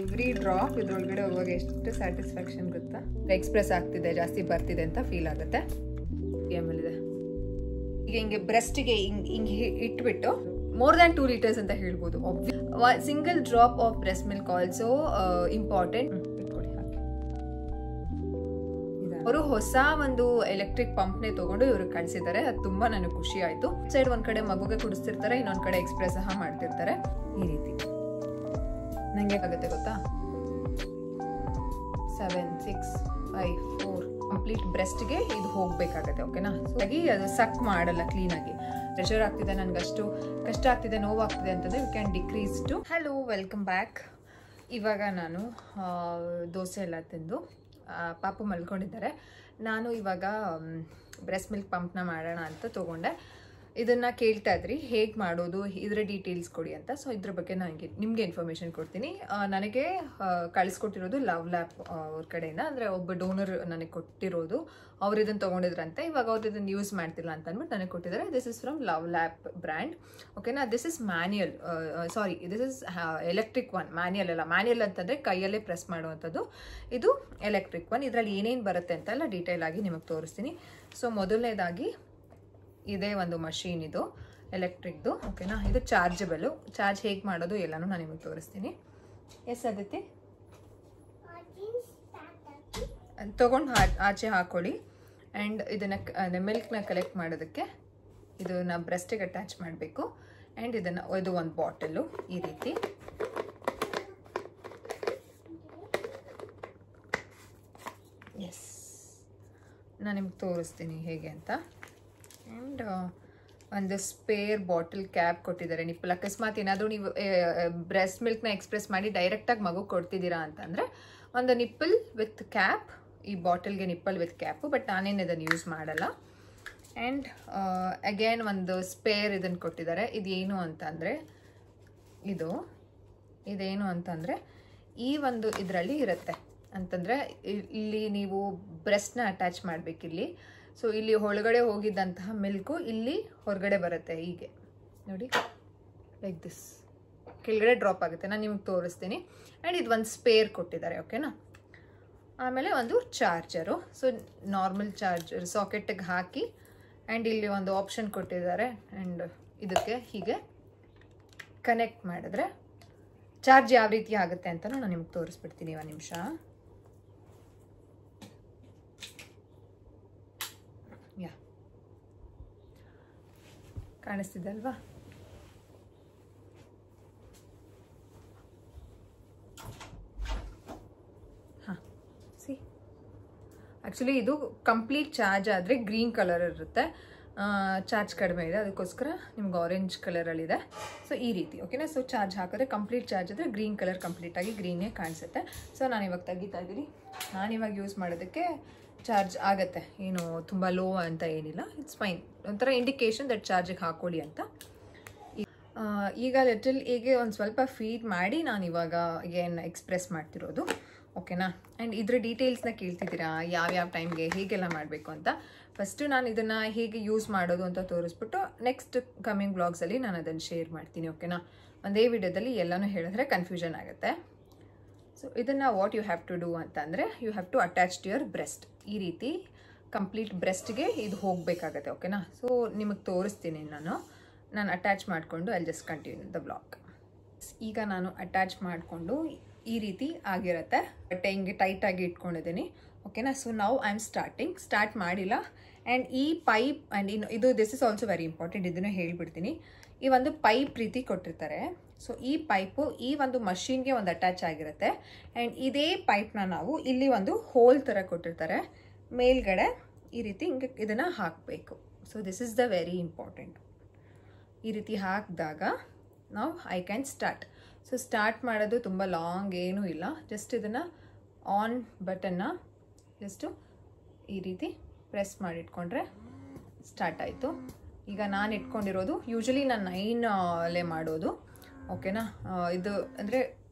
Every drop ಇದ್ರೊಳಗಡೆ ಹೋಗುವಾಗ ಎಷ್ಟು ಸ್ಯಾಟಿಸ್ಫ್ಯಾಕ್ಷನ್ ಗೊತ್ತಾ. ಎಕ್ಸ್ಪ್ರೆಸ್ ಆಗ್ತಿದೆ, ಜಾಸ್ತಿ ಬರ್ತಿದೆ ಅಂತ ಫೀಲ್ ಆಗುತ್ತೆ. ಆಮೇಲೆ ಈಗ ಹಿಂಗೆ ಬ್ರೆಸ್ಟ್ಗೆ ಹಿಂಗೆ ಇಟ್ಬಿಟ್ಟು ಮೋರ್ ದ್ಯಾನ್ 2 liters ಅಂತ ಹೇಳ್ಬೋದು. Single drop of breast milk also important. ಇಟ್ಕೊಳ್ಳಿ ಹಾಕಿ. ಅವರು ಹೊಸ ಒಂದು ಎಲೆಕ್ಟ್ರಿಕ್ ಪಂಪ್ನೇ ತಗೊಂಡು ಇವ್ರಿಗೆ ಕಳಿಸಿದ್ದಾರೆ. ಅದು ತುಂಬಾ ನನಗೆ ಖುಷಿ ಆಯ್ತು. ಸೈಡ್ ಒಂದ್ ಕಡೆ ಮಗುಗೆ ಕುಡಿಸ್ತಿರ್ತಾರೆ, ಇನ್ನೊಂದ್ ಕಡೆ ಎಕ್ಸ್ಪ್ರೆಸ್ ಸಹ ಮಾಡ್ತಿರ್ತಾರೆ. ಈ ರೀತಿ ನಂಗೆ ಆಗುತ್ತೆ ಗೊತ್ತಾ. 7 6 5 4 ಕಂಪ್ಲೀಟ್ ಬ್ರೆಸ್ಟ್ಗೆ ಇದು ಹೋಗ್ಬೇಕಾಗತ್ತೆ. ಓಕೆನಾ. ಹಾಗಾಗಿ ಅದು ಸಕ್ ಮಾಡಲ್ಲ ಕ್ಲೀನಾಗಿ. ಪ್ರೆಷರ್ ಆಗ್ತಿದೆ, ನನ್ಗೆ ಅಷ್ಟು ಕಷ್ಟ ಆಗ್ತಿದೆ, ನೋವಾಗ್ತಿದೆ ಅಂತಂದ್ರೆ we can decrease to. Hello, welcome back. ಇವಾಗ ನಾನು ದೋಸೆ ಎಲ್ಲ ತಿಂದು ಪಾಪು ಮಲ್ಕೊಂಡಿದ್ದಾರೆ. ನಾನು ಇವಾಗ ಬ್ರೆಸ್ಟ್ ಮಿಲ್ಕ್ ಪಂಪ್ನ ಮಾಡೋಣ ಅಂತ ತೊಗೊಂಡೆ. ಇದನ್ನು ಕೇಳ್ತಾ ಇದ್ರಿ ಹೇಗೆ ಮಾಡೋದು, ಇದರ ಡೀಟೇಲ್ಸ್ ಕೊಡಿ ಅಂತ. ಸೊ ಇದ್ರ ಬಗ್ಗೆ ನಿಮಗೆ ಇನ್ಫಾರ್ಮೇಷನ್ ಕೊಡ್ತೀನಿ. ನನಗೆ ಕಳಿಸ್ಕೊಟ್ಟಿರೋದು ಲವ್ ಲ್ಯಾಪ್ ಅವ್ರ ಕಡೆಯಿಂದ, ಅಂದರೆ ಒಬ್ಬ ಡೋನರ್ ನನಗೆ ಕೊಟ್ಟಿರೋದು. ಅವ್ರು ಇದನ್ನು ತೊಗೊಂಡಿದ್ರಂತೆ. ಇವಾಗ ಅವ್ರು ಇದನ್ನು ಯೂಸ್ ಮಾಡ್ತಿಲ್ಲ ಅಂತ ಅಂದ್ಬಿಟ್ಟು ನನಗೆ ಕೊಟ್ಟಿದ್ದಾರೆ. This is from LuvLap brand. ಓಕೆನಾ. This is manual, this is electric one. Manual ಅಲ್ಲ. ಮ್ಯಾನ್ಯಲ್ ಅಂತಂದರೆ ಕೈಯಲ್ಲೇ ಪ್ರೆಸ್ ಮಾಡುವಂಥದ್ದು. ಇದು ಎಲೆಕ್ಟ್ರಿಕ್ ಒನ್. ಇದರಲ್ಲಿ ಏನೇನು ಬರುತ್ತೆ ಅಂತೆಲ್ಲ ಡೀಟೇಲ್ ಆಗಿ ನಿಮಗೆ ತೋರಿಸ್ತೀನಿ. ಸೊ ಮೊದಲನೇದಾಗಿ ಇದೇ ಒಂದು ಮಷೀನ್, ಇದು ಎಲೆಕ್ಟ್ರಿಕ್ದು. ಓಕೆನಾ. ಇದು ಚಾರ್ಜಬಲು. ಚಾರ್ಜ್ ಹೇಗೆ ಮಾಡೋದು ಎಲ್ಲನೂ ನಾನು ನಿಮಗೆ ತೋರಿಸ್ತೀನಿ. ಎಸ್ ಅದಕ್ಕೆ ತೊಗೊಂಡು ಆಚೆ ಹಾಕೊಳ್ಳಿ. ಆ್ಯಂಡ್ ಇದನ್ನು ಮಿಲ್ಕ್ನ ಕಲೆಕ್ಟ್ ಮಾಡೋದಕ್ಕೆ ಇದನ್ನ ಬ್ರೆಸ್ಟಿಗೆ ಅಟ್ಯಾಚ್ ಮಾಡಬೇಕು. ಆ್ಯಂಡ್ ಇದು ಒಂದು ಬಾಟಲು ಈ ರೀತಿ. ಎಸ್ ನಾನು ನಿಮ್ಗೆ ತೋರಿಸ್ತೀನಿ ಹೇಗೆ ಅಂತ. ಆ್ಯಂಡ್ ಒಂದು ಸ್ಪೇರ್ ಬಾಟಲ್ ಕ್ಯಾಪ್ ಕೊಟ್ಟಿದ್ದಾರೆ. ನಿಪ್ಪಲ್ ಅಕಸ್ಮಾತ್ ಏನಾದರೂ ನೀವು ಬ್ರೆಸ್ಟ್ ಮಿಲ್ಕ್ನ ಎಕ್ಸ್ಪ್ರೆಸ್ ಮಾಡಿ ಡೈರೆಕ್ಟಾಗಿ ಮಗು ಕೊಡ್ತಿದ್ದೀರಾ ಅಂತಂದರೆ ಒಂದು ನಿಪ್ಪಲ್ ವಿತ್ ಕ್ಯಾಪ್, ಈ ಬಾಟಲ್ಗೆ ನಿಪ್ಪಲ್ ವಿತ್ ಕ್ಯಾಪು. ಬಟ್ ನಾನೇನು ಇದನ್ನು ಯೂಸ್ ಮಾಡಲ್ಲ. ಆ್ಯಂಡ್ ಅಗೇನ್ ಒಂದು ಸ್ಪೇರ್ ಇದನ್ನು ಕೊಟ್ಟಿದ್ದಾರೆ. ಇದೇನು ಅಂತಂದರೆ ಇದೇನು ಅಂತಂದರೆ ಈ ಒಂದು ಇದರಲ್ಲಿ ಇರುತ್ತೆ ಅಂತಂದರೆ ಇಲ್ಲಿ ನೀವು ಬ್ರೆಸ್ಟ್ನ ಅಟ್ಯಾಚ್ ಮಾಡಬೇಕಿಲ್ಲಿ. ಸೊ ಇಲ್ಲಿ ಒಳಗಡೆ ಹೋಗಿದ್ದಂತಹ ಮಿಲ್ಕು ಇಲ್ಲಿ ಹೊರಗಡೆ ಬರುತ್ತೆ. ಹೀಗೆ ನೋಡಿ, ಲೈಕ್ ದಿಸ್ ಕೆಳಗಡೆ ಡ್ರಾಪ್ ಆಗುತ್ತೆ. ನಾನು ನಿಮ್ಗೆ ತೋರಿಸ್ತೀನಿ. ಆ್ಯಂಡ್ ಇದು ಒಂದು ಸ್ಪೇರ್ ಕೊಟ್ಟಿದ್ದಾರೆ. ಓಕೆನಾ. ಆಮೇಲೆ ಒಂದು ಚಾರ್ಜರು. ಸೊ ನಾರ್ಮಲ್ ಚಾರ್ಜರ್ ಸಾಕೆಟಿಗೆ ಹಾಕಿ, ಆ್ಯಂಡ್ ಇಲ್ಲಿ ಒಂದು ಆಪ್ಷನ್ ಕೊಟ್ಟಿದ್ದಾರೆ. ಆ್ಯಂಡ್ ಇದಕ್ಕೆ ಹೀಗೆ ಕನೆಕ್ಟ್ ಮಾಡಿದ್ರೆ ಚಾರ್ಜ್ ಯಾವ ರೀತಿ ಆಗುತ್ತೆ ಅಂತ ನಾನು ನಿಮ್ಗೆ ತೋರಿಸ್ಬಿಡ್ತೀನಿ. ಒಂದು ನಿಮಿಷ. ಕಾಣಿಸ್ತಿದೆ ಅಲ್ವಾ. ಹಾಂ, ಸಿ ಆ್ಯಕ್ಚುಲಿ ಇದು ಕಂಪ್ಲೀಟ್ ಚಾರ್ಜ್ ಆದರೆ ಗ್ರೀನ್ ಕಲರ್ ಇರುತ್ತೆ. ಚಾರ್ಜ್ ಕಡಿಮೆ ಇದೆ, ಅದಕ್ಕೋಸ್ಕರ ನಿಮ್ಗೆ ಆರೆಂಜ್ ಕಲರಲ್ಲಿದೆ. ಸೊ ಈ ರೀತಿ. ಓಕೆನಾ. ಸೊ ಚಾರ್ಜ್ ಹಾಕಿದ್ರೆ ಕಂಪ್ಲೀಟ್ ಚಾರ್ಜ್ ಆದರೆ ಗ್ರೀನ್ ಕಲರ್ ಕಂಪ್ಲೀಟಾಗಿ ಗ್ರೀನೇ ಕಾಣಿಸುತ್ತೆ. ಸೊ ನಾನಿವಾಗ ತೆಗಿತಾ ಇದ್ದೀನಿ. ನಾನಿವಾಗ ಯೂಸ್ ಮಾಡೋದಕ್ಕೆ ಚಾರ್ಜ್ ಆಗುತ್ತೆ, ಏನು ತುಂಬ ಲೋ ಅಂತ ಏನಿಲ್ಲ. It's fine. ಒಂಥರ ಇಂಡಿಕೇಶನ್ ದಟ್ ಚಾರ್ಜಿಗೆ ಹಾಕೊಳ್ಳಿ ಅಂತ. ಈಗ ಲಿಟಲ್ ಹೀಗೆ ಒಂದು ಸ್ವಲ್ಪ ಫೀಡ್ ಮಾಡಿ ನಾನು ಇವಾಗ ಏನು ಎಕ್ಸ್ಪ್ರೆಸ್ ಮಾಡ್ತಿರೋದು. ಓಕೆನಾ. ಆ್ಯಂಡ್ ಇದ್ರ ಡೀಟೇಲ್ಸ್ನ ಕೇಳ್ತಿದ್ದೀರಾ, ಯಾವ್ಯಾವ ಟೈಮ್ಗೆ ಹೇಗೆಲ್ಲ ಮಾಡಬೇಕು ಅಂತ. ಫಸ್ಟು ನಾನು ಇದನ್ನು ಹೇಗೆ ಯೂಸ್ ಮಾಡೋದು ಅಂತ ತೋರಿಸ್ಬಿಟ್ಟು ನೆಕ್ಸ್ಟ್ ಕಮಿಂಗ್ ಬ್ಲಾಗ್ಸಲ್ಲಿ ನಾನು ಅದನ್ನು ಶೇರ್ ಮಾಡ್ತೀನಿ. ಓಕೆನಾ. ಒಂದೇ ವಿಡಿಯೋದಲ್ಲಿ ಎಲ್ಲನೂ ಹೇಳಿದ್ರೆ ಕನ್ಫ್ಯೂಷನ್ ಆಗುತ್ತೆ. ಸೊ ಇದನ್ನು what you have to do ಅಂತಂದರೆ you have to attach to your breast. ಈ ರೀತಿ ಕಂಪ್ಲೀಟ್ ಬ್ರೆಸ್ಟ್ಗೆ ಇದು ಹೋಗಬೇಕಾಗತ್ತೆ. ಓಕೆನಾ. ಸೊ ನಿಮಗೆ ತೋರಿಸ್ತೀನಿ. ನಾನು ಅಟ್ಯಾಚ್ ಮಾಡಿಕೊಂಡು I just continue the blog. ಈಗ ನಾನು ಅಟ್ಯಾಚ್ ಮಾಡಿಕೊಂಡು ಈ ರೀತಿ ಆಗಿರುತ್ತೆ. ಬಟ್ಟೆ ಹಿಂಗೆ ಟೈಟಾಗಿ ಇಟ್ಕೊಂಡಿದ್ದೀನಿ. ಓಕೆನಾ. So now I am start ಮಾಡಿಲ್ಲ. ಆ್ಯಂಡ್ ಈ ಪೈಪ್ ಆ್ಯಂಡ್ ಇದು this is also very important. ಇದನ್ನು ಹೇಳ್ಬಿಡ್ತೀನಿ. ಈ ಒಂದು ಪೈಪ್ ರೀತಿ ಕೊಟ್ಟಿರ್ತಾರೆ. ಸೊ ಈ ಪೈಪು ಈ ಒಂದು ಮಷೀನ್ಗೆ ಒಂದು ಅಟ್ಯಾಚ್ ಆಗಿರುತ್ತೆ. ಆ್ಯಂಡ್ ಇದೇ ಪೈಪ್ನ ನಾವು ಇಲ್ಲಿ ಒಂದು ಹೋಲ್ ಥರ ಕೊಟ್ಟಿರ್ತಾರೆ ಮೇಲ್ಗಡೆ. ಈ ರೀತಿ ಹಿಂಗೆ ಇದನ್ನು ಹಾಕಬೇಕು. So this is the very important. ಈ ರೀತಿ ಹಾಕಿದಾಗ ನಾವು I can start. So start ಮಾಡೋದು ತುಂಬ ಲಾಂಗ್ ಏನೂ ಇಲ್ಲ. ಜಸ್ಟ್ ಇದನ್ನು ಆನ್ ಬಟನ್ನ ಜಸ್ಟು ಈ ರೀತಿ ಪ್ರೆಸ್ ಮಾಡಿಟ್ಕೊಂಡ್ರೆ ಸ್ಟಾರ್ಟ್ ಆಯಿತು. ಈಗ ನಾನು ಇಟ್ಕೊಂಡಿರೋದು ಯೂಶಲಿ ನಾನು 9 ಮಾಡೋದು. ಓಕೆನಾ. ಇದು ಅಂದರೆ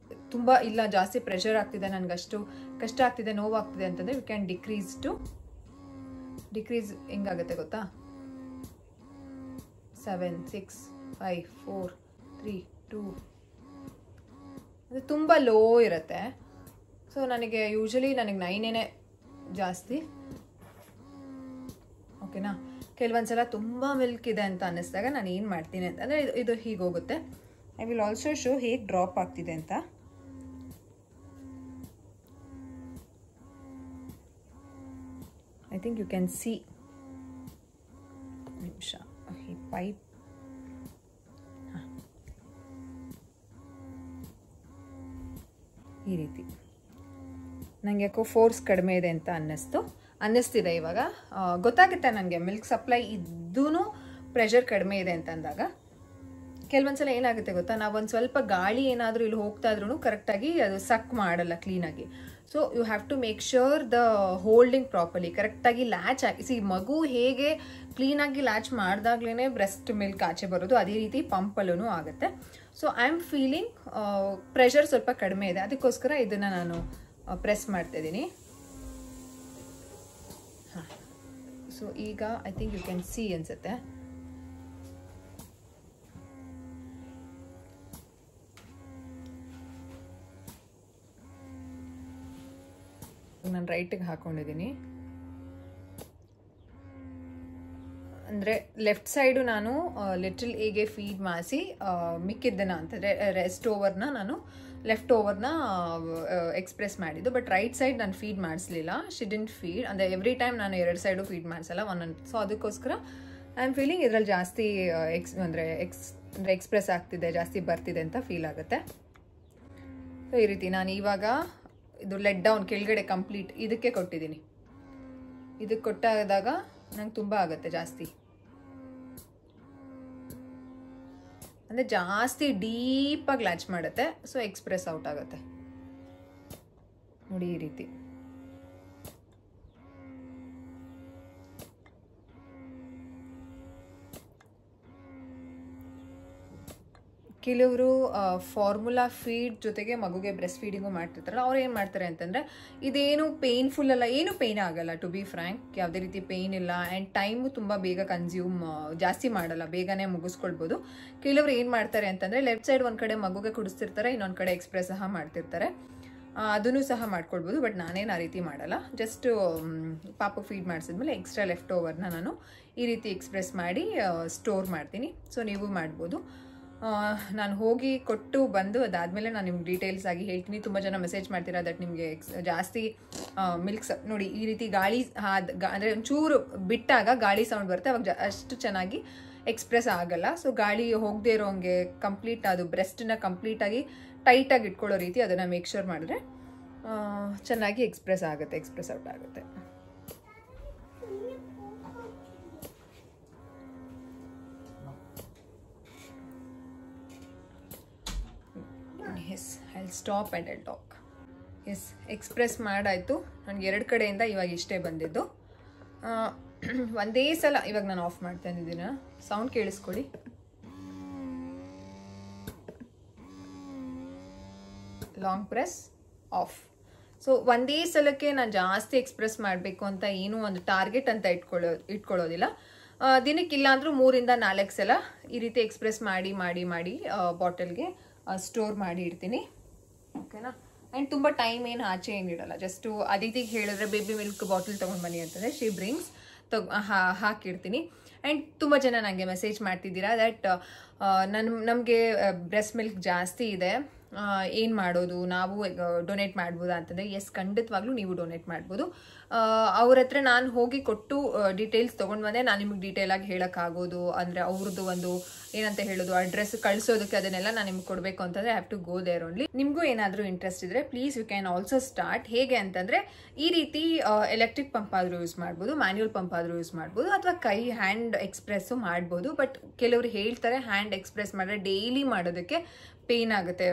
ತುಂಬ ಇಲ್ಲ, ಜಾಸ್ತಿ ಪ್ರೆಷರ್ ಆಗ್ತಿದೆ, ನನಗಷ್ಟು ಕಷ್ಟ ಆಗ್ತಿದೆ, ನೋವಾಗ್ತಿದೆ ಅಂತಂದರೆ ವಿ ಕ್ಯಾನ್ ಡಿಕ್ರೀಸ್ ಹೆಂಗಾಗುತ್ತೆ ಗೊತ್ತಾ. 7 6 5 4 3 2 ಇದು ತುಂಬ ಲೋ ಇರುತ್ತೆ. ಸೊ ನನಗೆ ಯೂಶಲಿ ನನಗೆ 9 ಜಾಸ್ತಿ. ಓಕೆನಾ. ಕೆಲವೊಂದ್ಸಲ ತುಂಬ ಮಿಲ್ಕ್ ಇದೆ ಅಂತ ಅನ್ನಿಸ್ದಾಗ ನಾನು ಏನು ಮಾಡ್ತೀನಿ ಅಂತಂದರೆ ಇದು ಹೀಗೆ ಹೋಗುತ್ತೆ. ಐ ವಿಲ್ ಆಲ್ಸೋ ಶೋ ಹೇಗೆ ಡ್ರಾಪ್ ಆಗ್ತಿದೆ ಅಂತ. I think you can see. ನಿಮಿಷ, ಈ ಪೈಪ್ ಈ ರೀತಿ ನನಗೆ ಯಾಕೋ ಫೋರ್ಸ್ ಕಡಿಮೆ ಇದೆ ಅಂತ ಅನ್ನಿಸ್ತಿದೆ ಇವಾಗ. ಗೊತ್ತಾಗುತ್ತೆ ನನಗೆ ಮಿಲ್ಕ್ ಸಪ್ಲೈ ಇದ್ದೂ ಪ್ರೆಷರ್ ಕಡಿಮೆ ಇದೆ ಅಂತ ಅಂದಾಗ. ಕೆಲವೊಂದ್ಸಲ ಏನಾಗುತ್ತೆ ಗೊತ್ತಾ, ನಾವೊಂದು ಸ್ವಲ್ಪ ಗಾಳಿ ಏನಾದರೂ ಇಲ್ಲಿ ಹೋಗ್ತಾ ಇದ್ರೂ ಕರೆಕ್ಟಾಗಿ ಅದು ಸಕ್ ಮಾಡಲ್ಲ ಕ್ಲೀನಾಗಿ. So you have to make sure the holding properly, ಕರೆಕ್ಟಾಗಿ ಲ್ಯಾಚ್ ಆಗಿ. ಮಗು ಹೇಗೆ ಕ್ಲೀನಾಗಿ ಲ್ಯಾಚ್ ಮಾಡಿದಾಗ್ಲೇ ಬ್ರೆಸ್ಟ್ ಮಿಲ್ಕ್ ಆಚೆ ಬರೋದು, ಅದೇ ರೀತಿ ಪಂಪಲ್ಲೂ ಆಗುತ್ತೆ. So I am feeling pressure ಸ್ವಲ್ಪ ಕಡಿಮೆ ಇದೆ, ಅದಕ್ಕೋಸ್ಕರ ಇದನ್ನು ನಾನು ಪ್ರೆಸ್ ಮಾಡ್ತಾಯಿದ್ದೀನಿ. ಹಾಂ, ಸೊ ಈಗ I think you can see ಅನ್ಸುತ್ತೆ. ನಾನು ರೈಟಿಗೆ ಹಾಕೊಂಡಿದ್ದೀನಿ. ಅಂದರೆ ಲೆಫ್ಟ್ ಸೈಡು ನಾನು ಲಿಟಲ್ ಎಗೆ ಫೀಡ್ ಮಾಡಿಸಿ ಮಿಕ್ಕಿದ್ದನ್ನ ಅಂತಂದರೆ ಲೆಫ್ಟ್ ಓವರ್ನ ಎಕ್ಸ್ಪ್ರೆಸ್ ಮಾಡಿದ್ದು. ಬಟ್ ರೈಟ್ ಸೈಡ್ ನಾನು ಫೀಡ್ ಮಾಡಿಸ್ಲಿಲ್ಲ. ಶಿ ಡಿಂಟ್ ಫೀಡ್, ಅಂದರೆ ಎವ್ರಿ ಟೈಮ್ ನಾನು 2 ಸೈಡು ಫೀಡ್ ಮಾಡಿಸಲ್ಲ, ಒಂದೊಂದು. ಸೊ ಅದಕ್ಕೋಸ್ಕರ ಐ ಆಮ್ ಫೀಲಿಂಗ್ ಇದರಲ್ಲಿ ಜಾಸ್ತಿ ಎಕ್ಸ್ಪ್ರೆಸ್ ಆಗ್ತಿದೆ, ಜಾಸ್ತಿ ಬರ್ತಿದೆ ಅಂತ ಫೀಲ್ ಆಗುತ್ತೆ. ಸೊ ಈ ರೀತಿ ನಾನು ಇವಾಗ ಇದು ಲೆಟ್ ಡೌನ್ ಕೆಳಗಡೆ ಕಂಪ್ಲೀಟ್ ಇದಕ್ಕೆ ಕೊಟ್ಟಿದ್ದೀನಿ. ಇದಕ್ಕೆ ಕೊಟ್ಟಾದಾಗ ನಂಗೆ ತುಂಬ ಆಗುತ್ತೆ ಜಾಸ್ತಿ, ಅಂದರೆ ಜಾಸ್ತಿ ಡೀಪಾಗಿ ಲ್ಯಾಚ್ ಮಾಡುತ್ತೆ. ಸೊ ಎಕ್ಸ್ಪ್ರೆಸ್ ಔಟ್ ಆಗುತ್ತೆ ನೋಡಿ ಈ ರೀತಿ. ಕೆಲವರು ಫಾರ್ಮುಲಾ ಫೀಡ್ ಜೊತೆಗೆ ಮಗುಗೆ ಬ್ರೆಸ್ಟ್ ಫೀಡಿಂಗು ಮಾಡ್ತಿರ್ತಾರಲ್ಲ, ಅವ್ರು ಏನು ಮಾಡ್ತಾರೆ ಅಂತಂದರೆ ಇದೇನು ಪೇಯ್ನ್ಫುಲ್ ಅಲ್ಲ, ಏನು ಪೇಯ್ನ್ ಆಗಲ್ಲ. ಟು ಬಿ ಫ್ರ್ಯಾಂಕ್, ಯಾವುದೇ ರೀತಿ ಪೇಯ್ನ್ ಇಲ್ಲ. ಆ್ಯಂಡ್ ಟೈಮು ತುಂಬ ಬೇಗ ಕನ್ಸ್ಯೂಮ್ ಜಾಸ್ತಿ ಮಾಡಲ್ಲ, ಬೇಗನೆ ಮುಗಿಸ್ಕೊಳ್ಬೋದು. ಕೆಲವರು ಏನು ಮಾಡ್ತಾರೆ ಅಂತಂದರೆ ಲೆಫ್ಟ್ ಸೈಡ್ ಒಂದು ಕಡೆ ಮಗುಗೆ ಕುಡಿಸ್ತಿರ್ತಾರೆ, ಇನ್ನೊಂದು ಕಡೆ ಎಕ್ಸ್ಪ್ರೆಸ್ ಸಹ ಮಾಡ್ತಿರ್ತಾರೆ. ಅದನ್ನು ಸಹ ಮಾಡ್ಕೊಳ್ಬೋದು. ಬಟ್ ನಾನೇನು ಆ ರೀತಿ ಮಾಡಲ್ಲ. ಜಸ್ಟ್ ಪಾಪಕ್ಕೆ ಫೀಡ್ ಮಾಡಿಸಿದ್ಮೇಲೆ ಎಕ್ಸ್ಟ್ರಾ ಲೆಫ್ಟ್ ಓವರ್ನ ನಾನು ಈ ರೀತಿ ಎಕ್ಸ್ಪ್ರೆಸ್ ಮಾಡಿ ಸ್ಟೋರ್ ಮಾಡ್ತೀನಿ. ಸೊ ನೀವು ಮಾಡ್ಬೋದು. ನಾನು ಹೋಗಿ ಕೊಟ್ಟು ಬಂದು ಅದಾದಮೇಲೆ ನಾನು ನಿಮ್ಗೆ ಡೀಟೇಲ್ಸ್ ಆಗಿ ಹೇಳ್ತೀನಿ. ತುಂಬ ಜನ ಮೆಸೇಜ್ ಮಾಡ್ತೀರಾ ದಟ್ ನಿಮಗೆ ಜಾಸ್ತಿ ಮಿಲ್ಕ್ಸ್ ನೋಡಿ ಈ ರೀತಿ ಗಾಳಿ ಅಂದರೆ ಒಂಚೂರು ಬಿಟ್ಟಾಗ ಗಾಳಿ ಸೌಂಡ್ ಬರುತ್ತೆ, ಅವಾಗ ಅಷ್ಟು ಚೆನ್ನಾಗಿ ಎಕ್ಸ್ಪ್ರೆಸ್ ಆಗಲ್ಲ. ಸೊ ಗಾಳಿ ಹೋಗದೆ ಇರೋಂಗೆ ಕಂಪ್ಲೀಟ್ ಅದು ಬ್ರೆಸ್ಟನ್ನ ಕಂಪ್ಲೀಟಾಗಿ ಟೈಟಾಗಿ ಇಟ್ಕೊಳ್ಳೋ ರೀತಿ ಅದನ್ನು ಮೇಕ್ ಶ್ಯೂರ್ ಮಾಡಿದ್ರೆ ಚೆನ್ನಾಗಿ ಎಕ್ಸ್ಪ್ರೆಸ್ ಔಟ್ ಆಗುತ್ತೆ. Yes, I'll stop and I'll talk. Yes, express ಮಾಡಾಯಿತು. ನನಗೆ 2 ಕಡೆಯಿಂದ ಇವಾಗ ಇಷ್ಟೇ ಬಂದಿದ್ದು. ಒಂದೇ ಸಲ ಇವಾಗ ನಾನು ಆಫ್ ಮಾಡ್ತಾ ಇದ್ದೀನಿ. ಸೌಂಡ್ ಕೇಳಿಸ್ಕೊಳ್ಳಿ. Long press of. ಸೊ ಒಂದೇ ಸಲಕ್ಕೆ ನಾನು ಜಾಸ್ತಿ ಎಕ್ಸ್ಪ್ರೆಸ್ ಮಾಡಬೇಕು ಅಂತ ಏನೂ ಒಂದು ಟಾರ್ಗೆಟ್ ಅಂತ ಇಟ್ಕೊಳ್ಳೋದಿಲ್ಲ. ದಿನಕ್ಕಿಲ್ಲ ಅಂದರೂ 3 ಇಂದ 4 ಸಲ ಈ ರೀತಿ ಎಕ್ಸ್ಪ್ರೆಸ್ ಮಾಡಿ ಬಾಟಲ್ಗೆ ಸ್ಟೋರ್ ಮಾಡಿ ಇಡ್ತೀನಿ. ಓಕೆನಾ. ಆ್ಯಂಡ್ ತುಂಬ ಟೈಮ್ ಏನು ಆಚೆ ಏನಿಡಲ್ಲ. ಜಸ್ಟು ಅದಿತಿಗೆ ಹೇಳಿದ್ರೆ ಬೇಬಿ ಮಿಲ್ಕ್ ಬಾಟಲ್ ತೊಗೊಂಡು ಬನ್ನಿ ಅಂತಂದರೆ ಶಿ ಬ್ರಿಂಗ್ಸ್ ಹಾಕಿಡ್ತೀನಿ. ಆ್ಯಂಡ್ ತುಂಬ ಜನ ನನಗೆ ಮೆಸೇಜ್ ಮಾಡ್ತಿದ್ದೀರಾ ದಟ್ ನಮಗೆ ಬ್ರೆಸ್ಟ್ ಮಿಲ್ಕ್ ಜಾಸ್ತಿ ಇದೆ, ಏನು ಮಾಡೋದು, ನಾವು ಡೊನೇಟ್ ಮಾಡ್ಬೋದಾ ಅಂತಂದರೆ ಎಸ್, ಖಂಡಿತವಾಗ್ಲೂ ನೀವು ಡೊನೇಟ್ ಮಾಡ್ಬೋದು. ಅವ್ರ ಹತ್ರ ನಾನು ಹೋಗಿ ಕೊಟ್ಟು ಡೀಟೇಲ್ಸ್ ತೊಗೊಂಡು ಬಂದೆ ನಾನು ನಿಮಗೆ ಡೀಟೇಲಾಗಿ ಹೇಳೋಕ್ಕಾಗೋದು. ಅಂದರೆ ಅವ್ರದ್ದು ಒಂದು ಏನಂತ ಹೇಳೋದು ಅಡ್ರೆಸ್ ಕಳಿಸೋದಕ್ಕೆ ಅದನ್ನೆಲ್ಲ ನಾನು ನಿಮ್ಗೆ ಕೊಡಬೇಕು ಅಂತಂದರೆ have to go there only. ನಿಮಗೂ ಏನಾದರೂ ಇಂಟ್ರೆಸ್ಟ್ ಇದ್ದರೆ please you can also start. ಹೇಗೆ ಅಂತಂದರೆ ಈ ರೀತಿ ಎಲೆಕ್ಟ್ರಿಕ್ ಪಂಪ್ ಆದರೂ ಯೂಸ್ ಮಾಡ್ಬೋದು, ಮ್ಯಾನ್ಯುವಲ್ ಪಂಪ್ ಆದರೂ ಯೂಸ್ ಮಾಡ್ಬೋದು, ಅಥವಾ ಹ್ಯಾಂಡ್ ಎಕ್ಸ್ಪ್ರೆಸ್ಸು ಮಾಡ್ಬೋದು. ಬಟ್ ಕೆಲವರು ಹೇಳ್ತಾರೆ ಹ್ಯಾಂಡ್ ಎಕ್ಸ್ಪ್ರೆಸ್ ಮಾಡಿದ್ರೆ ಡೈಲಿ ಮಾಡೋದಕ್ಕೆ ಪೇಯ್ನ್ ಆಗುತ್ತೆ,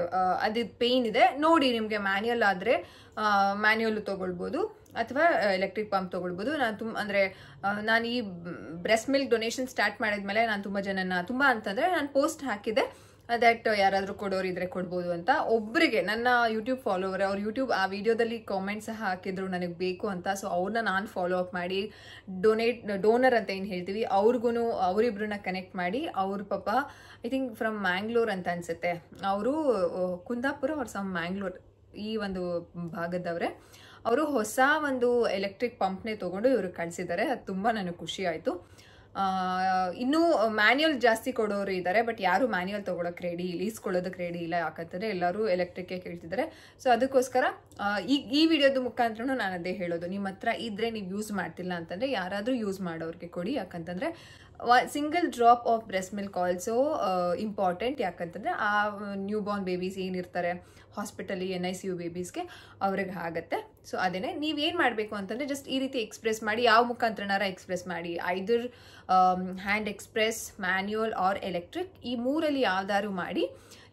ಅದು ಪೇಯ್ನ್ ಇದೆ ನೋಡಿ. ನಿಮಗೆ ಮ್ಯಾನ್ಯುವಲ್ ಆದರೆ ಮ್ಯಾನ್ಯುವಲ್ ತೊಗೊಳ್ಬೋದು ಅಥವಾ ಎಲೆಕ್ಟ್ರಿಕ್ ಪಂಪ್ ತೊಗೊಳ್ಬೋದು. ನಾನು ಈ ಬ್ರೆಸ್ಟ್ ಮಿಲ್ಕ್ ಡೊನೇಷನ್ ಸ್ಟಾರ್ಟ್ ಮಾಡಿದ್ಮೇಲೆ ನಾನು ತುಂಬ ಅಂತಂದರೆ ನಾನು ಪೋಸ್ಟ್ ಹಾಕಿದ್ದೆ. ದಟ್ ಯಾರಾದರೂ ಕೊಡೋರಿದ್ರೆ ಕೊಡ್ಬೋದು ಅಂತ. ಒಬ್ಬರಿಗೆ ನನ್ನ ಯೂಟ್ಯೂಬ್ ಫಾಲೋವರ್, ಅವ್ರ ಯೂಟ್ಯೂಬ್ ಆ ವಿಡಿಯೋದಲ್ಲಿ ಕಾಮೆಂಟ್ ಸಹ ಹಾಕಿದ್ರು ನನಗೆ ಬೇಕು ಅಂತ. ಸೊ ಅವ್ರನ್ನ ನಾನು ಫಾಲೋ ಅಪ್ ಮಾಡಿ ಡೋನರ್ ಅಂತ ಏನು ಹೇಳ್ತೀವಿ ಅವ್ರಿಗೂ ಅವರಿಬ್ರನ್ನ ಕನೆಕ್ಟ್ ಮಾಡಿ, ಅವ್ರ ಪಾಪ ಐ ಥಿಂಕ್ ಫ್ರಮ್ ಮ್ಯಾಂಗ್ಳೂರ್ ಅಂತ ಅನ್ಸುತ್ತೆ, ಅವರು ಕುಂದಾಪುರ ಅವ್ರ ಸಮ್ ಮ್ಯಾಂಗ್ಳೂರ್ ಈ ಒಂದು ಭಾಗದವ್ರೆ. ಅವರು ಹೊಸ ಒಂದು ಎಲೆಕ್ಟ್ರಿಕ್ ಪಂಪ್ನೇ ತೊಗೊಂಡು ಇವ್ರಿಗೆ ಕಳಿಸಿದ್ದಾರೆ. ಅದು ತುಂಬ ನನಗೆ ಖುಷಿ ಆಯಿತು. ಇನ್ನೂ ಮ್ಯಾನ್ಯುಯಲ್ ಜಾಸ್ತಿ ಕೊಡೋರು ಇದ್ದಾರೆ, ಬಟ್ ಯಾರು ಮ್ಯಾನ್ಯುಯಲ್ ತೊಗೊಳಕ್ಕೆ ರೆಡಿ ಇಲ್ಲ, ಈಸ್ಕೊಳ್ಳೋದಕ್ಕೆ ರೆಡಿ ಇಲ್ಲ. ಯಾಕಂತಂದರೆ ಎಲ್ಲರೂ ಎಲೆಕ್ಟ್ರಿಕ್ಕೇ ಕೇಳ್ತಿದ್ದಾರೆ. ಸೊ ಅದಕ್ಕೋಸ್ಕರ ಈ ವಿಡಿಯೋದ ಮುಖಾಂತರನೂ ನಾನು ಅದೇ ಹೇಳೋದು, ನಿಮ್ಮ ಹತ್ರ ಇದ್ದರೆ ನೀವು ಯೂಸ್ ಮಾಡ್ತಿಲ್ಲ ಅಂತಂದರೆ ಯಾರಾದರೂ ಯೂಸ್ ಮಾಡೋರಿಗೆ ಕೊಡಿ. ಯಾಕಂತಂದರೆ single drop of breast milk also important. ಯಾಕಂತಂದರೆ ಆ ನ್ಯೂ ಬಾರ್ನ್ ಬೇಬೀಸ್ ಏನಿರ್ತಾರೆ ಹಾಸ್ಪಿಟಲಿ NICU ಬೇಬೀಸ್ಗೆ ಅವ್ರಿಗೆ ಆಗುತ್ತೆ. ಸೊ ಅದೇನೆ ನೀವೇನು ಮಾಡಬೇಕು ಅಂತಂದರೆ ಜಸ್ಟ್ ಈ ರೀತಿ ಎಕ್ಸ್ಪ್ರೆಸ್ ಮಾಡಿ, ಯಾವ ಮುಖಾಂತರನಾರ ಎಕ್ಸ್ಪ್ರೆಸ್ ಮಾಡಿ, either hand express, manual or electric, ಈ ಮೂರಲ್ಲಿ ಯಾವ್ದಾದ್ರು ಮಾಡಿ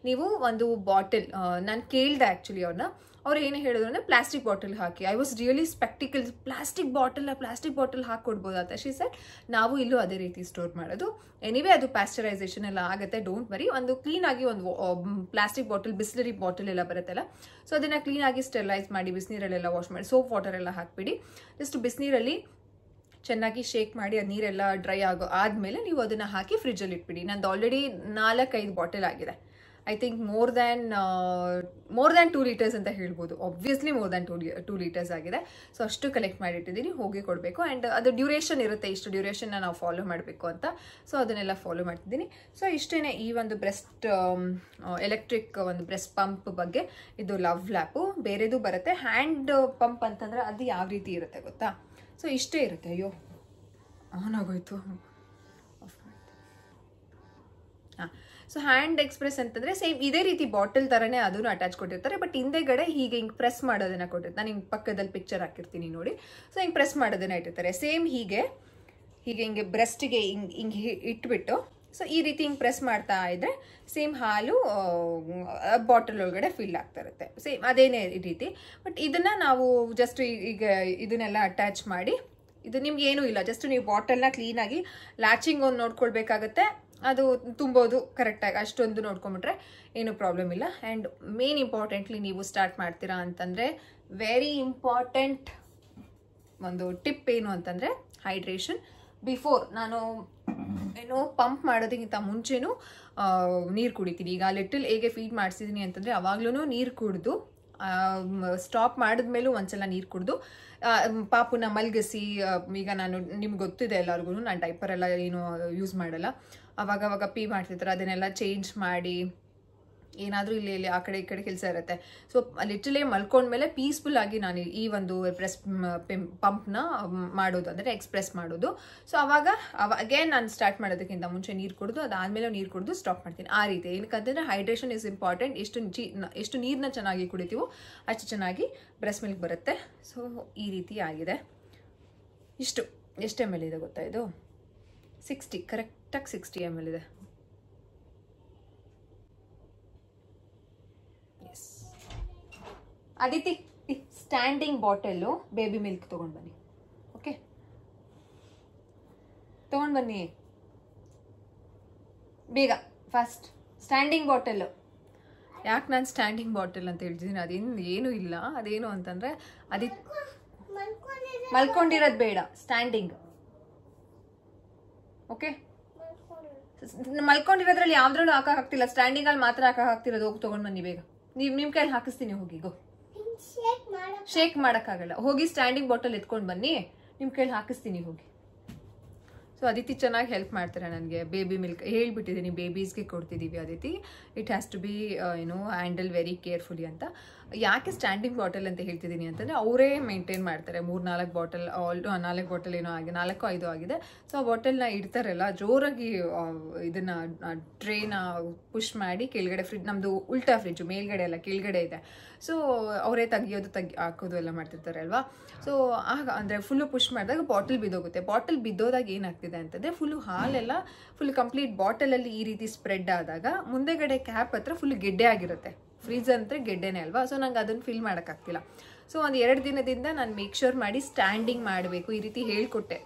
ನೀವು ಒಂದು ಬಾಟಲ್, ನಾನು ಕೇಳಿದೆ ಆ್ಯಕ್ಚುಲಿ ಅವ್ರನ್ನ, ಅವ್ರು ಏನು ಹೇಳಿದ್ರು ಅಂದರೆ ಪ್ಲಾಸ್ಟಿಕ್ ಬಾಟಲ್ ಹಾಕಿ. I was really sceptical, plastic bottle ಹಾಕ್ಕೊಡ್ಬೋದು ಅಂತ. ಶಿ ಸೆಡ್ ನಾವು ಇಲ್ಲೂ ಅದೇ ರೀತಿ ಸ್ಟೋರ್ ಮಾಡೋದು. ಎನಿವೇ ಅದು ಪ್ಯಾಸ್ಚರೈಸೇಷನ್ ಎಲ್ಲ ಆಗುತ್ತೆ, ಡೋಂಟ್ ವರಿ. ಒಂದು ಕ್ಲೀನಾಗಿ ಒಂದು ಪ್ಲಾಸ್ಟಿಕ್ ಬಾಟಲ್, ಬಿಸ್ಲರಿ ಬಾಟಲ್ ಎಲ್ಲ ಬರುತ್ತಲ್ಲ, ಸೊ ಅದನ್ನು ಕ್ಲೀನಾಗಿ ಸ್ಟೆರಿಲೈಸ್ ಮಾಡಿ ಬಿಸಿನೀರಲ್ಲೆಲ್ಲ ವಾಶ್ ಮಾಡಿ, ಸೋಪ್ ವಾಟರ್ ಎಲ್ಲ ಹಾಕ್ಬಿಡಿ. ಜಸ್ಟ್ ಬಿಸಿನೀರಲ್ಲಿ ಚೆನ್ನಾಗಿ ಶೇಕ್ ಮಾಡಿ ಅದು ನೀರೆಲ್ಲ ಡ್ರೈ ಆದಮೇಲೆ ನೀವು ಅದನ್ನು ಹಾಕಿ ಫ್ರಿಜ್ಜಲ್ಲಿ ಇಟ್ಬಿಡಿ. ನಂದು ಆಲ್ರೆಡಿ 4-5 ಬಾಟಲ್ ಆಗಿದೆ. I think more than 2 litres ಅಂತ ಹೇಳ್ಬೋದು. ಆಬ್ವಿಯಸ್ಲಿ ಮೋರ್ ದ್ಯಾನ್ 2 ಲೀಟರ್ಸ್ ಆಗಿದೆ. ಸೊ ಅಷ್ಟು ಕಲೆಕ್ಟ್ ಮಾಡಿಟ್ಟಿದ್ದೀನಿ, ಹೋಗಿ ಕೊಡಬೇಕು. ಆ್ಯಂಡ್ ಅದು ಡ್ಯೂರೇಷನ್ ಇರುತ್ತೆ, ಇಷ್ಟು ಡ್ಯೂರೇಷನ್ನ ನಾವು ಫಾಲೋ ಮಾಡಬೇಕು ಅಂತ. ಸೊ ಅದನ್ನೆಲ್ಲ ಫಾಲೋ ಮಾಡ್ತಿದ್ದೀನಿ. ಸೊ ಇಷ್ಟೇ ಈ ಒಂದು ಬ್ರೆಸ್ಟ್ ಎಲೆಕ್ಟ್ರಿಕ್ ಒಂದು ಬ್ರೆಸ್ಟ್ ಪಂಪ್ ಬಗ್ಗೆ. ಇದು ಲವ್ ಲ್ಯಾಪು. ಬೇರೆದು ಬರುತ್ತೆ ಹ್ಯಾಂಡ್ ಪಂಪ್ ಅಂತಂದರೆ ಅದು ಯಾವ ರೀತಿ ಇರುತ್ತೆ ಗೊತ್ತಾ? ಸೊ ಇಷ್ಟೇ ಇರುತ್ತೆ. ಅಯ್ಯೋ ಆನ್ ಆಗೋಯ್ತು. ಸೊ ಹ್ಯಾಂಡ್ ಎಕ್ಸ್ಪ್ರೆಸ್ ಅಂತಂದರೆ ಸೇಮ್ ಇದೇ ರೀತಿ ಬಾಟಲ್ ಥರನೇ ಅದನ್ನು ಅಟ್ಯಾಚ್ ಕೊಟ್ಟಿರ್ತಾರೆ, ಬಟ್ ಹಿಂದೆಗಡೆ ಹೀಗೆ ಹಿಂಗೆ ಪ್ರೆಸ್ ಮಾಡೋದನ್ನು ಕೊಟ್ಟಿರ್ತಾರೆ. ನಾನು ಹಿಂಗೆ ಪಕ್ಕದಲ್ಲಿ ಪಿಕ್ಚರ್ ಹಾಕಿರ್ತೀನಿ ನೋಡಿ. ಸೊ ಹಿಂಗೆ ಪ್ರೆಸ್ ಮಾಡೋದನ್ನ ಇಟ್ಟಿರ್ತಾರೆ. ಸೇಮ್ ಹಿಂಗೆ ಬ್ರೆಸ್ಟಿಗೆ ಹಿಂಗೆ ಇಟ್ಬಿಟ್ಟು, ಸೊ ಈ ರೀತಿ ಹಿಂಗೆ ಪ್ರೆಸ್ ಮಾಡ್ತಾ ಇದ್ದರೆ ಸೇಮ್ ಹಾಲು ಬಾಟಲ್ ಒಳಗಡೆ ಫಿಲ್ ಆಗ್ತಾ ಇರುತ್ತೆ. ಸೇಮ್ ಅದೇನೇ ರೀತಿ. ಬಟ್ ಇದನ್ನು ನಾವು ಜಸ್ಟ್ ಈಗ ಇದನ್ನೆಲ್ಲ ಅಟ್ಯಾಚ್ ಮಾಡಿ, ಇದು ನಿಮ್ಗೆ ಏನೂ ಇಲ್ಲ, ಜಸ್ಟ್ ನೀವು ಬಾಟಲ್ನ ಕ್ಲೀನಾಗಿ ಲ್ಯಾಚಿಂಗ್ ಒಂದು ನೋಡ್ಕೊಳ್ಬೇಕಾಗತ್ತೆ. ಅದು ತುಂಬೋದು ಕರೆಕ್ಟಾಗಿ, ಅಷ್ಟೊಂದು ನೋಡ್ಕೊಂಬಿಟ್ರೆ ಏನೂ ಪ್ರಾಬ್ಲಮ್ ಇಲ್ಲ. ಆ್ಯಂಡ್ ಮೇನ್ ಇಂಪಾರ್ಟೆಂಟ್ಲಿ ನೀವು ಸ್ಟಾರ್ಟ್ ಮಾಡ್ತೀರಾ ಅಂತಂದರೆ ವೆರಿ ಇಂಪಾರ್ಟೆಂಟ್ ಒಂದು ಟಿಪ್ ಏನು ಅಂತಂದರೆ ಹೈಡ್ರೇಷನ್. ಬಿಫೋರ್ ನಾನು ಪಂಪ್ ಮಾಡೋದಕ್ಕಿಂತ ಮುಂಚೆನೂ ನೀರು ಕುಡಿತೀನಿ. ಈಗ ಲಿಟಲ್ ಹೇಗೆ ಫೀಡ್ ಮಾಡಿಸಿದ್ದೀನಿ ಅಂತಂದರೆ ಅವಾಗ್ಲೂ ನೀರು ಕುಡಿದು, ಸ್ಟಾಪ್ ಮಾಡಿದ್ಮೇಲೂ ಒಂದ್ಸಲ ನೀರು ಕುಡಿದು ಪಾಪುನ ಮಲಗಿಸಿ, ಈಗ ನಾನು ನಿಮ್ಗೆ ಗೊತ್ತಿದೆ ಎಲ್ಲರಿಗೂ, ನಾನು ಡೈಪರ್ ಎಲ್ಲ ಏನು ಯೂಸ್ ಮಾಡಲ್ಲ. ಅವಾಗವಾಗ ಪೀ ಮಾಡ್ತಿರ್ತಾರೆ, ಅದನ್ನೆಲ್ಲ ಚೇಂಜ್ ಮಾಡಿ, ಏನಾದರೂ ಇಲ್ಲಿ ಆ ಕಡೆ ಈ ಕಡೆ ಕೆಲಸ ಇರುತ್ತೆ. ಸೊ ಲಿಟರಲಿ ಮಲ್ಕೊಂಡ್ಮೇಲೆ ಪೀಸ್ಫುಲ್ ಆಗಿ ನಾನು ಈ ಒಂದು ಬ್ರೆಸ್ಟ್ ಪಂಪ್ನ ಮಾಡೋದು, ಅಂದರೆ ಎಕ್ಸ್ಪ್ರೆಸ್ ಮಾಡೋದು. ಸೊ ಅಗೇನ್ ನಾನು ಸ್ಟಾರ್ಟ್ ಮಾಡೋದಕ್ಕಿಂತ ಮುಂಚೆ ನೀರು ಕುಡಿದು, ಅದಾದಮೇಲೆ ನೀರು ಕುಡಿದು ಸ್ಟಾಪ್ ಮಾಡ್ತೀನಿ. ಆ ರೀತಿ ಏನಕ್ಕಂತಂದರೆ ಹೈಡ್ರೇಷನ್ ಇಸ್ ಇಂಪಾರ್ಟೆಂಟ್. ಎಷ್ಟು ನೀರನ್ನ ಚೆನ್ನಾಗಿ ಕುಡಿತೀವೋ ಅಷ್ಟು ಚೆನ್ನಾಗಿ ಬ್ರೆಸ್ಟ್ ಮಿಲ್ಕ್ ಬರುತ್ತೆ. ಸೊ ಈ ರೀತಿ ಆಗಿದೆ. ಎಷ್ಟು ml ಇದೆ ಗೊತ್ತಾ? ಇದು 60, ಕರೆಕ್ಟಾಗಿ 60 ml ಇದೆ. Aditi, standing bottle baby milk ತೊಗೊಂಡು ಬನ್ನಿ. ಓಕೆ, ತೊಗೊಂಡು ಬನ್ನಿ ಬೇಗ, ಫಾಸ್ಟ್. Standing bottle. ಯಾಕೆ ನಾನು ಸ್ಟ್ಯಾಂಡಿಂಗ್ ಬಾಟಲ್ ಅಂತ ಹೇಳ್ತಿದ್ದೀನಿ? ಅದೇನು ಏನೂ ಇಲ್ಲ. ಅದೇನು ಅಂತಂದರೆ ಮಲ್ಕೊಂಡಿರೋದು ಬೇಡ, ಸ್ಟ್ಯಾಂಡಿಂಗ್. ಓಕೆ, ಮಲ್ಕೊಂಡಿರೋದ್ರಲ್ಲಿ ಯಾವ್ದ್ರಲ್ಲೂ ಹಾಕಾಗ್ತಿಲ್ಲ, ಸ್ಟ್ಯಾಂಡಿಂಗಲ್ಲಿ ಮಾತ್ರ ಹಾಕಾಗ್ತಿರೋದು. ಹೋಗಿ ತೊಗೊಂಡು ಬನ್ನಿ ಬೇಗ. ನಿಮ್ಮ ಕೈಯಲ್ಲಿ ಹಾಕಿಸ್ತೀನಿ, ಹೋಗಿ. ಗೋ. ಶೇಕ್ ಮಾಡೋಕ್ಕಾಗಲ್ಲ, ಹೋಗಿ ಸ್ಟ್ಯಾಂಡಿಂಗ್ ಬಾಟಲ್ ಎತ್ಕೊಂಡು ಬನ್ನಿ, ನಿಮ್ಮ ಕೈಯಲ್ಲಿ ಹಾಕಿಸ್ತೀನಿ, ಹೋಗಿ. ಸೊ ಅದಿತಿ ಚೆನ್ನಾಗಿ ಹೆಲ್ಪ್ ಮಾಡ್ತಾರೆ ನನಗೆ. ಬೇಬಿ ಮಿಲ್ಕ್ ಹೇಳ್ಬಿಟ್ಟಿದ್ದೀನಿ, ಬೇಬೀಸ್ಗೆ ಕೊಡ್ತಿದ್ದೀವಿ Aditi. It has to be handle very carefully ಅಂತ. ಯಾಕೆ ಸ್ಟ್ಯಾಂಡಿಂಗ್ ಬಾಟಲ್ ಅಂತ ಹೇಳ್ತಿದ್ದೀನಿ ಅಂತಂದರೆ ಅವರೇ ಮೇಂಟೈನ್ ಮಾಡ್ತಾರೆ. 3-4 ಬಾಟಲ್, 4 ಬಾಟಲ್ ಏನೋ ಆಗಿದೆ, 4-5 ಆಗಿದೆ. ಸೊ ಆ ಬಾಟಲ್ನ ಇಡ್ತಾರಲ್ಲ, ಜೋರಾಗಿ ಇದನ್ನು ಟ್ರೇನ ಪುಷ್ ಮಾಡಿ ಕೆಳಗಡೆ ನಮ್ಮದು ಉಲ್ಟಾ ಫ್ರಿಜ್ಜು, ಮೇಲ್ಗಡೆ ಎಲ್ಲ ಕೆಳಗಡೆ ಇದೆ. ಸೊ ಅವರೇ ಹಾಕೋದು ಎಲ್ಲ ಮಾಡ್ತಿರ್ತಾರೆ ಅಲ್ವಾ. ಸೊ ಆಗ ಅಂದರೆ ಫುಲ್ಲು ಪುಷ್ ಮಾಡಿದಾಗ ಬಾಟಲ್ ಬಿದ್ದೋಗುತ್ತೆ. ಬಾಟಲ್ ಬಿದ್ದೋದಾಗ ಏನಾಗ್ತಿದೆ ಅಂತಂದರೆ ಹಾಲೆಲ್ಲ ಫುಲ್ ಕಂಪ್ಲೀಟ್ ಬಾಟಲಲ್ಲಿ ಈ ರೀತಿ ಸ್ಪ್ರೆಡ್ ಆದಾಗ ಮುಂದೆಗಡೆ ಕ್ಯಾಪ್ ಹತ್ರ ಫುಲ್ ಗೆಡ್ಡೆ ಆಗಿರುತ್ತೆ. ಫ್ರೀಜ್ ಅಂದರೆ ಗೆಡ್ಡೆನೇ ಅಲ್ವಾ. ಸೊ ನಂಗೆ ಅದನ್ನು ಫಿಲ್ ಮಾಡೋಕ್ಕಾಗ್ತಿಲ್ಲ. ಸೊ ಒಂದು 2 ದಿನದಿಂದ ನಾನು ಮೇಕ್ ಶ್ಯೂರ್ ಮಾಡಿ ಸ್ಟ್ಯಾಂಡಿಂಗ್ ಮಾಡಬೇಕು, ಈ ರೀತಿ ಹೇಳ್ಕೊಟ್ಟೆ.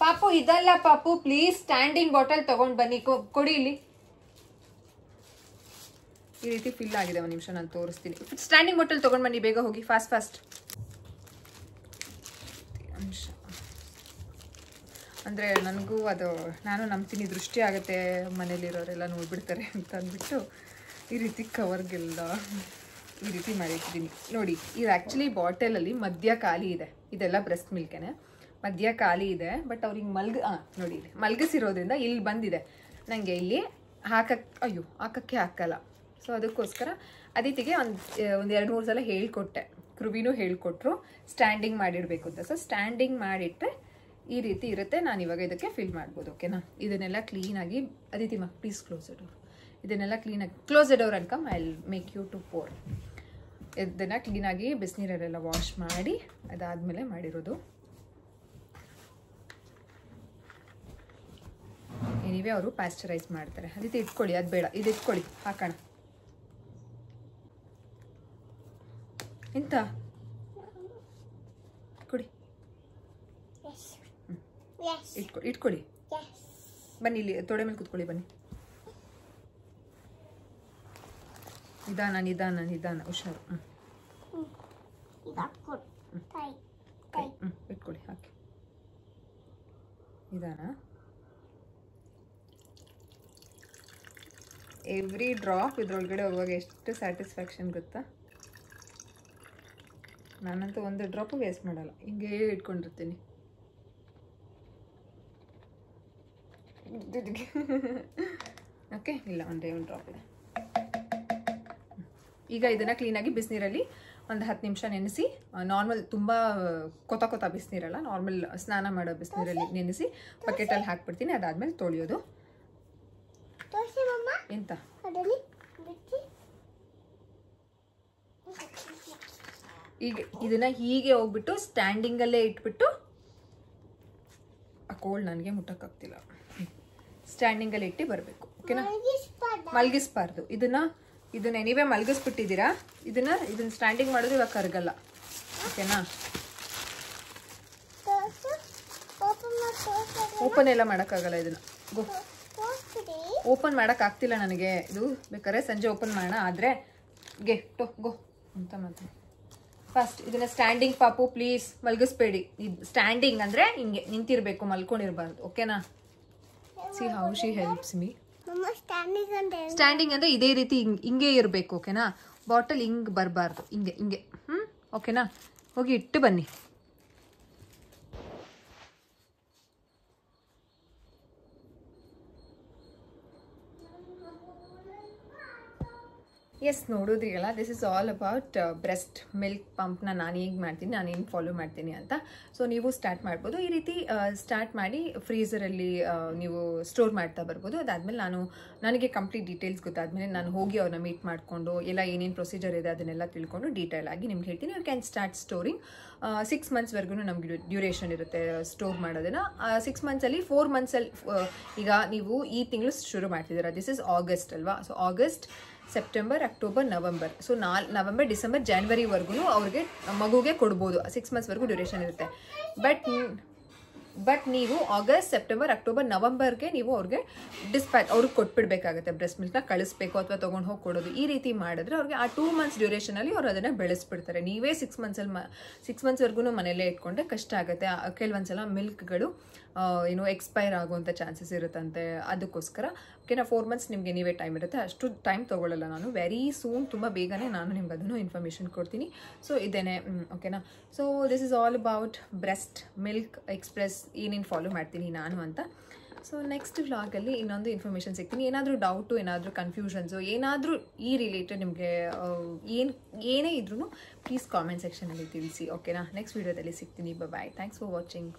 ಪಾಪು ಇದಲ್ಲ ಪಾಪು, ಪ್ಲೀಸ್ ಸ್ಟ್ಯಾಂಡಿಂಗ್ ಬಾಟಲ್ ತೊಗೊಂಡು ಬನ್ನಿ, ಕೊಡಿ ಇಲ್ಲಿ. ಈ ರೀತಿ ಫಿಲ್ ಆಗಿದೆ. ಒಂದು ನಿಮಿಷ ನಾನು ತೋರಿಸ್ತೀನಿ. ಸ್ಟ್ಯಾಂಡಿಂಗ್ ಬಾಟಲ್ ತೊಗೊಂಡು ಬನ್ನಿ ಬೇಗ ಹೋಗಿ, ಫಾಸ್ಟ್. ಅಂದರೆ ನನಗೂ ಅದು ನಾನು ನಂಬ್ತೀನಿ, ದೃಷ್ಟಿ ಆಗುತ್ತೆ, ಮನೇಲಿರೋರೆಲ್ಲ ನೋಡ್ಬಿಡ್ತಾರೆ ಅಂತ ಅಂದ್ಬಿಟ್ಟು ಈ ರೀತಿ ಕವರ್ಗೆಲ್ಲ ಈ ರೀತಿ ಮಾಡಿರ್ತೀನಿ ನೋಡಿ. ಇದು ಆ್ಯಕ್ಚುಲಿ ಬಾಟಲಲ್ಲಿ ಮಧ್ಯ ಖಾಲಿ ಇದೆ, ಇದೆಲ್ಲ ಬ್ರೆಸ್ಟ್ ಮಿಲ್ಕೇನೆ, ಮಧ್ಯ ಖಾಲಿ ಇದೆ. ಬಟ್ ಅವ್ರಿಗೆ ನೋಡಿ ಇಲ್ಲಿ ಮಲ್ಗಿಸಿರೋದ್ರಿಂದ ಇಲ್ಲಿ ಬಂದಿದೆ. ನನಗೆ ಇಲ್ಲಿ ಹಾಕಕ್ಕೆ ಹಾಕಲ್ಲ. ಸೊ ಅದಕ್ಕೋಸ್ಕರ ಅದಿತಿಗೆ ಒಂದು 2-3 ಸಲ ಹೇಳ್ಕೊಟ್ಟೆ, ಕೃವಿನೂ ಹೇಳ್ಕೊಟ್ರು ಸ್ಟ್ಯಾಂಡಿಂಗ್ ಮಾಡಿಡಬೇಕು ಅಂತ. ಸೊ ಸ್ಟ್ಯಾಂಡಿಂಗ್ ಮಾಡಿಟ್ಟರೆ ಈ ರೀತಿ ಇರುತ್ತೆ. ನಾನು ಇವಾಗ ಇದಕ್ಕೆ ಫಿಲ್ ಮಾಡ್ಬೋದು. ಓಕೆನಾ? ಇದನ್ನೆಲ್ಲ ಕ್ಲೀನಾಗಿ Aditi please close the door. ಇದನ್ನೆಲ್ಲ ಕ್ಲೀನಾಗಿ close the door and come, I will make you to pour. ಇದನ್ನು ಕ್ಲೀನಾಗಿ ಬಿಸಿನೀರಲ್ಲೆಲ್ಲ ವಾಶ್ ಮಾಡಿ ಅದಾದಮೇಲೆ ಮಾಡಿರೋದು. ಎನಿವೆ ಅವರು ಪ್ಯಾಸ್ಚರೈಸ್ ಮಾಡ್ತಾರೆ. ಅದಿತಿ ಇಟ್ಕೊಳ್ಳಿ, ಅದು ಬೇಡ, ಇದು ಇಟ್ಕೊಳ್ಳಿ, ಹಾಕೋಣ. ಎಂತ ಕೊಡಿ, ಇಟ್ಕೊಳ್ಳಿ. ಬನ್ನಿ ಇಲ್ಲಿ ತೊಡೆ ಮೇಲೆ ಕೂತ್ಕೊಳ್ಳಿ, ಬನ್ನಿ. ನಿಧಾನ ಹುಷಾರು. ಇಟ್ಕೊಳ್ಳಿ, ಹಾಕಿ ನಿಧಾನ. ಎವ್ರಿ ಡ್ರಾಪ್ ಇದ್ರೊಳಗಡೆ ಹೋಗುವಾಗ ಎಷ್ಟು ಸ್ಯಾಟಿಸ್ಫ್ಯಾಕ್ಷನ್ ಗೊತ್ತಾ. ನಾನಂತೂ ಒಂದು ಡ್ರಾಪು ವೇಸ್ಟ್ ಮಾಡಲ್ಲ, ಹಿಂಗೆ ಇಟ್ಕೊಂಡಿರ್ತೀನಿ. ಓಕೆ, ಇಲ್ಲ ಒಂದೇ ಒಂದು ಡ್ರಾಪ್ ಇದೆ. ಈಗ ಇದನ್ನು ಕ್ಲೀನಾಗಿ ಬಿಸಿನೀರಲ್ಲಿ ಒಂದು 10 ನಿಮಿಷ ನೆನೆಸಿ, ನಾರ್ಮಲ್ ತುಂಬ ಕೊತ ಬಿಸಿನೀರಲ್ಲ, ನಾರ್ಮಲ್ ಸ್ನಾನ ಮಾಡೋ ಬಿಸಿನೀರಲ್ಲಿ ನೆನೆಸಿ ಬಕೆಟಲ್ಲಿ ಹಾಕ್ಬಿಡ್ತೀನಿ. ಅದಾದಮೇಲೆ ತೊಳೆಯೋದು. ಎಂತ ಈಗ ಇದನ್ನ ಹೀಗೆ ಹೋಗ್ಬಿಟ್ಟು ಸ್ಟ್ಯಾಂಡಿಂಗಲ್ಲೇ ಇಟ್ಬಿಟ್ಟು, ಆ ಕೋಲ್ಡ್ ನನಗೆ ಮುಟ್ಟಕ್ಕಾಗ್ತಿಲ್ಲ, ಸ್ಟ್ಯಾಂಡಿಂಗಲ್ಲಿ ಇಟ್ಟು ಬರಬೇಕು. ಓಕೆನಾ? ಮಲಗಿಸ್ಬಾರ್ದು ಇದನ್ನ ಎನಿವೆ ಮಲಗಿಸ್ಬಿಟ್ಟಿದ್ದೀರಾ. ಇದನ್ನ ಸ್ಟ್ಯಾಂಡಿಂಗ್ ಮಾಡೋದು ಇವಾಗ ಕರಗಲ್ಲ. ಓಕೆನಾ? ಓಪನ್ ಎಲ್ಲ ಮಾಡೋಕ್ಕಾಗಲ್ಲ ಇದನ್ನ. ಓಪನ್ ಮಾಡೋಕ್ಕಾಗ್ತಿಲ್ಲ ನನಗೆ. ಇದು ಬೇಕಾದ್ರೆ ಸಂಜೆ ಓಪನ್ ಮಾಡೋಣ. ಆದರೆ ಗೋ ಅಂತ ಮಾತು. ಫಸ್ಟ್ ಇದನ್ನ ಸ್ಟ್ಯಾಂಡಿಂಗ್ ಪಾಪು ಪ್ಲೀಸ್ ಮಲಗಿಸ್ಬೇಡಿ. ಸ್ಟ್ಯಾಂಡಿಂಗ್ ಅಂದರೆ ಹಿಂಗೆ ನಿಂತಿರಬೇಕು, ಮಲ್ಕೊಂಡಿರಬಾರ್ದು. ಓಕೆನಾ? C how she helps me. Standing ಅಂದರೆ ಇದೇ ರೀತಿ ಹಿಂಗೆ ಇರಬೇಕು. ಓಕೆನಾ? ಬಾಟಲ್ ಹಿಂಗೆ ಬರಬಾರ್ದು, ಹಿಂಗೆ. ಓಕೆನಾ? ಹೋಗಿ ಇಟ್ಟು ಬನ್ನಿ. ಎಸ್, ನೋಡೋದ್ರಿಗಲ್ಲ, this is all about breast milk ಪಂಪ್ನ ನಾನು ಹೇಗೆ ಮಾಡ್ತೀನಿ, ನಾನು ಏನು ಫಾಲೋ ಮಾಡ್ತೀನಿ ಅಂತ. ಸೊ ನೀವು ಸ್ಟಾರ್ಟ್ ಮಾಡ್ಬೋದು. ಈ ರೀತಿ ಸ್ಟಾರ್ಟ್ ಮಾಡಿ ಫ್ರೀಝರಲ್ಲಿ ನೀವು ಸ್ಟೋರ್ ಮಾಡ್ತಾ ಬರ್ಬೋದು. ಅದಾದಮೇಲೆ ನನಗೆ ಕಂಪ್ಲೀಟ್ ಡೀಟೇಲ್ಸ್ ಗೊತ್ತಾದಮೇಲೆ ನಾನು ಹೋಗಿ ಅವ್ರನ್ನ ಮೀಟ್ ಮಾಡಿಕೊಂಡು ಎಲ್ಲ ಏನೇನು ಪ್ರೊಸೀಜರ್ ಇದೆ ಅದನ್ನೆಲ್ಲ ತಿಳ್ಕೊಂಡು ಡೀಟೇಲ್ ಆಗಿ ನಿಮ್ಗೆ ಹೇಳ್ತೀನಿ. You can start storing. 6 ಮಂತ್ಸ್ವರೆಗೂ ನಮಗೆ ಡ್ಯೂರೇಷನ್ ಇರುತ್ತೆ ಸ್ಟೋರ್ ಮಾಡೋದನ್ನು. 6 ಮಂತ್ಸಲ್ಲಿ 4 ಮಂತ್ಸಲ್ಲಿ ಈಗ ನೀವು ಈ ತಿಂಗಳು ಶುರು ಮಾಡ್ತಿದ್ದೀರಾ. ದಿಸ್ ಇಸ್ ಆಗಸ್ಟ್ ಅಲ್ವಾ? So August, September, October, November. So November, December, ಜಾನ್ವರಿವರೆಗೂ ಅವ್ರಿಗೆ ಮಗುಗೆ ಕೊಡ್ಬೋದು. 6 ಮಂತ್ಸ್ವರೆಗೂ ಡ್ಯೂರೇಷನ್ ಇರುತ್ತೆ. ಬಟ್ ನೀವು ಆಗಸ್ಟ್, ಸೆಪ್ಟೆಂಬರ್, ಅಕ್ಟೋಬರ್, ನವಂಬರ್ಗೆ ನೀವು ಅವ್ರಿಗೆ ಅವ್ರಿಗೆ ಕೊಟ್ಬಿಡ್ಬೇಕಾಗುತ್ತೆ. ಬ್ರೆಸ್ಟ್ ಮಿಲ್ಕ್ನ ಕಳಿಸ್ಬೇಕು ಅಥವಾ ತೊಗೊಂಡು ಹೋಗಿ ಕೊಡೋದು. ಈ ರೀತಿ ಮಾಡಿದ್ರೆ ಅವ್ರಿಗೆ ಆ 2 ಮಂತ್ಸ್ ಡ್ಯೂರೇಷನಲ್ಲಿ ಅವ್ರು ಅದನ್ನು ಬೆಳೆಸ್ಬಿಡ್ತಾರೆ. ನೀವೇ 6 ಮಂತ್ಸ್ವರೆಗೂ ಮನೆಯಲ್ಲೇ ಇಟ್ಕೊಂಡ್ರೆ ಕಷ್ಟ ಆಗುತ್ತೆ. ಕೆಲವೊಂದ್ಸಲ ಮಿಲ್ಕ್ಗಳು ಎಕ್ಸ್ಪೈರ್ ಆಗುವಂಥ ಚಾನ್ಸಸ್ ಇರುತ್ತಂತೆ. ಅದಕ್ಕೋಸ್ಕರ ಓಕೆನಾ, 4 ಮಂತ್ಸ್ ನಿಮಗೆ ನೀವೇ ಟೈಮ್ ಇರುತ್ತೆ. ಅಷ್ಟು ಟೈಮ್ ತೊಗೊಳ್ಳಲ್ಲ ನಾನು. ವೆರಿ ಸೂನ್, ತುಂಬ ಬೇಗನೆ ನಾನು ನಿಮ್ಗೆ ಅದನ್ನು ಇನ್ಫಾರ್ಮೇಷನ್ ಕೊಡ್ತೀನಿ. ಸೊ ಇದೇನೆ. ಓಕೆನಾ? So this is all about breast milk express, ಏನೇನು ಫಾಲೋ ಮಾಡ್ತೀನಿ ನಾನು ಅಂತ. ಸೊ ನೆಕ್ಸ್ಟ್ ವ್ಲಾಗಲ್ಲಿ ಇನ್ನೊಂದು ಇನ್ಫಾರ್ಮೇಷನ್ ಸಿಗ್ತೀನಿ. ಏನಾದರೂ ಡೌಟು, ಏನಾದರೂ ಕನ್ಫ್ಯೂಷನ್ಸು, ಏನಾದರೂ ಈ ರಿಲೇಟೆಡ್ ನಿಮಗೆ ಏನೇ ಇದ್ರೂ ಪ್ಲೀಸ್ ಕಾಮೆಂಟ್ ಸೆಕ್ಷನಲ್ಲಿ ತಿಳಿಸಿ. ಓಕೆನಾ? ನೆಕ್ಸ್ಟ್ ವೀಡಿಯೋದಲ್ಲಿ ಸಿಗ್ತೀನಿ. ಬಾಯ್. Thanks for watching.